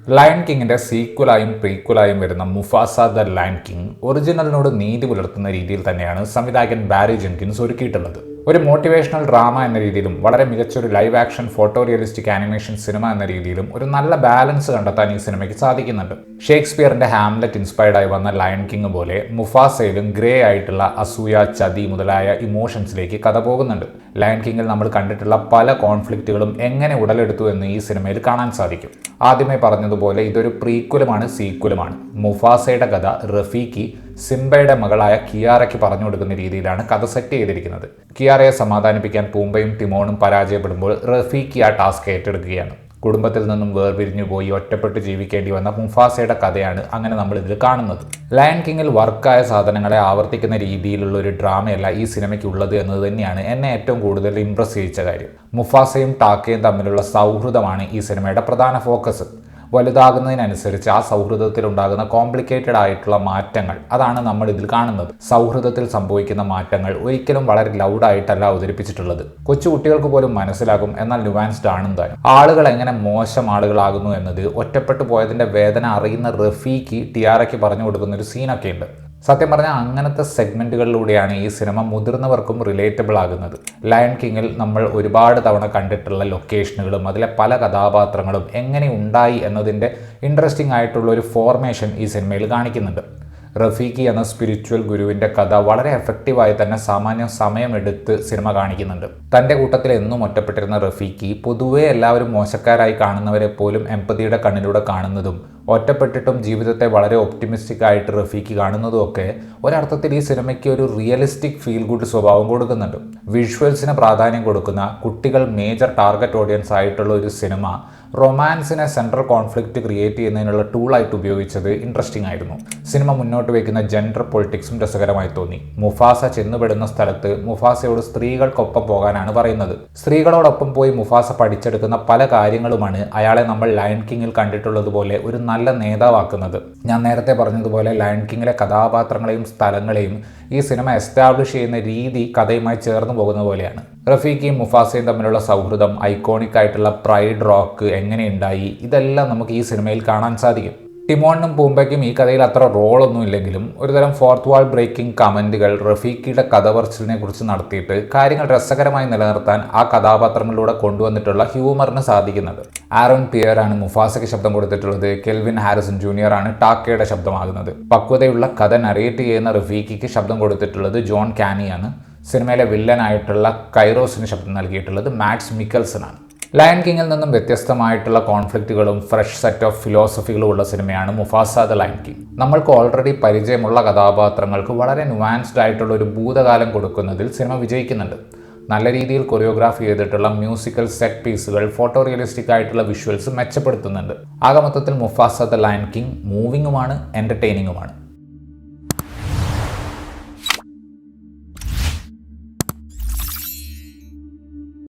Lion കിങ്ങിന്റെ സീക്വലായും പ്രീക്വലായും വരുന്ന Mufasa the lion king ഒറിജിനലിനോട് നീതി പുലർത്തുന്ന രീതിയിൽ തന്നെയാണ് സംവിധായകൻ ബാരി ജെൻകിൻസ് ഒരുക്കിയിട്ടുള്ളത്. ഒരു മോട്ടിവേഷണൽ ഡ്രാമ എന്ന രീതിയിലും വളരെ മികച്ചൊരു live action photo realistic animation cinema എന്ന രീതിയിലും ഒരു നല്ല ബാലൻസ് കണ്ടെത്താൻ ഈ സിനിമയ്ക്ക് സാധിക്കുന്നുണ്ട്. ഷേക്സ്പിയറിന്റെ ഹാംലെറ്റ് ഇൻസ്പയർഡ് ആയി വന്ന ലയൺ കിങ് പോലെ മുഫാസയിലും ഗ്രേ ആയിട്ടുള്ള അസൂയ, ചതി മുതലായ ഇമോഷൻസിലേക്ക് കഥ പോകുന്നുണ്ട്. ലയൺ കിങ്ങിൽ നമ്മൾ കണ്ടിട്ടുള്ള പല കോൺഫ്ലിക്റ്റുകളും എങ്ങനെ ഉടലെടുത്തു എന്ന് ഈ സിനിമയിൽ കാണാൻ സാധിക്കും. ആദ്യമേ പറഞ്ഞതുപോലെ ഇതൊരു പ്രീക്വലുമാണ്, സീക്വലുമാണ്. മുഫാസയുടെ കഥ റഫീഖി സിംബയുടെ മകളായ കിയാറയ്ക്ക് പറഞ്ഞു കൊടുക്കുന്ന രീതിയിലാണ് കഥ സെറ്റ് ചെയ്തിരിക്കുന്നത്. കിയാറയെ സമാധാനിപ്പിക്കാൻ പൂംബയും ടിമോണും പരാജയപ്പെടുമ്പോൾ റഫീഖി ആ ടാസ്ക് ഏറ്റെടുക്കുകയാണ്. കുടുംബത്തിൽ നിന്നും വേർപിരിഞ്ഞു പോയി ഒറ്റപ്പെട്ട് ജീവിക്കേണ്ടി വന്ന മുഫാസയുടെ കഥയാണ് അങ്ങനെ നമ്മൾ ഇതിൽ കാണുന്നത്. ലയൺ കിങ്ങിൽ വർക്കായ സാധനങ്ങളെ ആവർത്തിക്കുന്ന രീതിയിലുള്ള ഒരു ഡ്രാമയല്ല ഈ സിനിമയ്ക്ക് ഉള്ളത് എന്നത് തന്നെയാണ് എന്നെ ഏറ്റവും കൂടുതൽ ഇംപ്രസ് ചെയ്യിച്ച കാര്യം. മുഫാസയും ടാക്കയും തമ്മിലുള്ള സൗഹൃദമാണ് ഈ സിനിമയുടെ പ്രധാന ഫോക്കസ്. വലുതാകുന്നതിനനുസരിച്ച് ആ സൗഹൃദത്തിൽ ഉണ്ടാകുന്ന കോംപ്ലിക്കേറ്റഡ് ആയിട്ടുള്ള മാറ്റങ്ങൾ, അതാണ് നമ്മൾ ഇതിൽ കാണുന്നത്. സൗഹൃദത്തിൽ സംഭവിക്കുന്ന മാറ്റങ്ങൾ ഒരിക്കലും വളരെ ലൗഡായിട്ടല്ല അവതരിപ്പിച്ചിട്ടുള്ളത്. കൊച്ചുകുട്ടികൾക്ക് പോലും മനസ്സിലാകും, എന്നാൽ ന്യൂവാൻസ്ഡ് ആണെന്ന് താനും. ആളുകൾ എങ്ങനെ മോശം ആളുകളാകുന്നു എന്നത് ഒറ്റപ്പെട്ടു പോയതിന്റെ വേദന അറിയുന്ന റഫീഖി ടിയാറയ്ക്ക് പറഞ്ഞു കൊടുക്കുന്ന ഒരു സീനൊക്കെ ഉണ്ട്. സത്യം പറഞ്ഞാൽ അങ്ങനത്തെ സെഗ്മെന്റുകളിലൂടെയാണ് ഈ സിനിമ മുതിർന്നവർക്കും റിലേറ്റബിൾ ആകുന്നത്. ലയൺ കിങ്ങിൽ നമ്മൾ ഒരുപാട് തവണ കണ്ടിട്ടുള്ള ലൊക്കേഷനുകളും അതിലെ പല കഥാപാത്രങ്ങളും എങ്ങനെ ഉണ്ടായി എന്നതിൻ്റെ ഇൻട്രസ്റ്റിംഗ് ആയിട്ടുള്ള ഒരു ഫോർമേഷൻ ഈ സിനിമയിൽ കാണിക്കുന്നുണ്ട്. റഫീഖി എന്ന സ്പിരിച്വൽ ഗുരുവിൻ്റെ കഥ വളരെ എഫക്റ്റീവായി തന്നെ സാമാന്യം സമയമെടുത്ത് സിനിമ കാണിക്കുന്നുണ്ട്. തൻ്റെ കൂട്ടത്തിൽ എന്നും ഒറ്റപ്പെട്ടിരുന്ന റഫീഖി പൊതുവെ എല്ലാവരും മോശക്കാരായി കാണുന്നവരെ പോലും എമ്പതിയുടെ കണ്ണിലൂടെ കാണുന്നതും ഒറ്റപ്പെട്ടിട്ടും ജീവിതത്തെ വളരെ ഒപ്റ്റിമിസ്റ്റിക് ആയിട്ട് റഫീഖി കാണുന്നതും ഒക്കെ ഒരർത്ഥത്തിൽ ഈ സിനിമയ്ക്ക് ഒരു റിയലിസ്റ്റിക് ഫീൽ ഗുഡ് സ്വഭാവം കൊടുക്കുന്നുണ്ട്. വിഷ്വൽസിന് പ്രാധാന്യം കൊടുക്കുന്ന കുട്ടികൾ മേജർ ടാർഗറ്റ് ഓഡിയൻസ് ആയിട്ടുള്ള ഒരു സിനിമ റൊമാൻസിനെ സെൻട്രൽ കോൺഫ്ലിക്റ്റ് ക്രിയേറ്റ് ചെയ്യുന്നതിനുള്ള ടൂളായിട്ട് ഉപയോഗിച്ചത് ഇൻട്രസ്റ്റിംഗ് ആയിരുന്നു. സിനിമ മുന്നോട്ട് വയ്ക്കുന്ന ജെൻഡർ പൊളിറ്റിക്സും രസകരമായി തോന്നി. മുഫാസ ചെന്നുപെടുന്ന സ്ഥലത്ത് മുഫാസയോട് സ്ത്രീകൾക്കൊപ്പം പോകാനാണ് പറയുന്നത്. സ്ത്രീകളോടൊപ്പം പോയി മുഫാസ പഠിച്ചെടുക്കുന്ന പല കാര്യങ്ങളുമാണ് അയാളെ നമ്മൾ ലയൺ കിങ്ങിൽ കണ്ടിട്ടുള്ളതുപോലെ ഒരു നല്ല നേതാവാക്കുന്നത്. ഞാൻ നേരത്തെ പറഞ്ഞതുപോലെ ലയൺ കിങ്ങിലെ കഥാപാത്രങ്ങളെയും സ്ഥലങ്ങളെയും ഈ സിനിമ എസ്റ്റാബ്ലിഷ് ചെയ്യുന്ന രീതി കഥയുമായി ചേർന്ന് പോകുന്ന പോലെയാണ്. റഫീഖിയും മുഫാസയും തമ്മിലുള്ള സൗഹൃദം, ഐക്കോണിക് ആയിട്ടുള്ള പ്രൈഡ് റോക്ക് എങ്ങനെയുണ്ടായി, ഇതെല്ലാം നമുക്ക് ഈ സിനിമയിൽ കാണാൻ സാധിക്കും. ടിമോണിനും പൂംബയ്ക്കും ഈ കഥയിൽ അത്ര റോളൊന്നും ഇല്ലെങ്കിലും ഒരുതരം ഫോർത്ത് വാൾ ബ്രേക്കിംഗ് കമൻറ്റുകൾ റഫീഖിയുടെ കഥ പറച്ചിലിനെ കുറിച്ച് നടത്തിയിട്ട് കാര്യങ്ങൾ രസകരമായി നിലനിർത്താൻ ആ കഥാപാത്രങ്ങളിലൂടെ കൊണ്ടുവന്നിട്ടുള്ള ഹ്യൂമറിന് സാധിക്കുന്നുണ്ട്. ആരോൺ പിയറാണ് മുഫാസയ്ക്ക് ശബ്ദം കൊടുത്തിട്ടുള്ളത്. കെൽവിൻ ഹാരിസൺ ജൂനിയർ ആണ് ടാക്കയുടെ ശബ്ദമാകുന്നത്. പക്വതയുള്ള കഥ നരേറ്റ് ചെയ്യുന്ന റഫീഖിക്ക് ശബ്ദം കൊടുത്തിട്ടുള്ളത് ജോൺ കാനിയാണ്. സിനിമയിലെ വില്ലനായിട്ടുള്ള കൈറോസിന് ശബ്ദം നൽകിയിട്ടുള്ളത് മാഡ്സ് മിക്കൽസൺ ആണ്. ലയൺ കിങ്ങിൽ നിന്നും വ്യത്യസ്തമായിട്ടുള്ള കോൺഫ്ലിക്റ്റുകളും ഫ്രഷ് സെറ്റ് ഓഫ് ഫിലോസഫികളും ഉള്ള സിനിമയാണ് മുഫാസ ദ ലയൺ കിങ്. നമ്മൾക്ക് ഓൾറെഡി പരിചയമുള്ള കഥാപാത്രങ്ങൾക്ക് വളരെ ന്യൂവാൻസ്ഡ് ആയിട്ടുള്ള ഒരു ഭൂതകാലം കൊടുക്കുന്നതിൽ സിനിമ വിജയിക്കുന്നുണ്ട്. നല്ല രീതിയിൽ കൊറിയോഗ്രാഫ് ചെയ്തിട്ടുള്ള മ്യൂസിക്കൽ സെറ്റ് പീസുകൾ, ഫോട്ടോ റിയലിസ്റ്റിക് ആയിട്ടുള്ള വിഷ്വൽസ് മെച്ചപ്പെടുത്തുന്നുണ്ട്. ആകെ മൊത്തത്തിൽ മുഫാസ ദ ലയൺ കിങ് മൂവിങ്ങുമാണ്, എൻ്റർടൈനിങ്ങുമാണ്.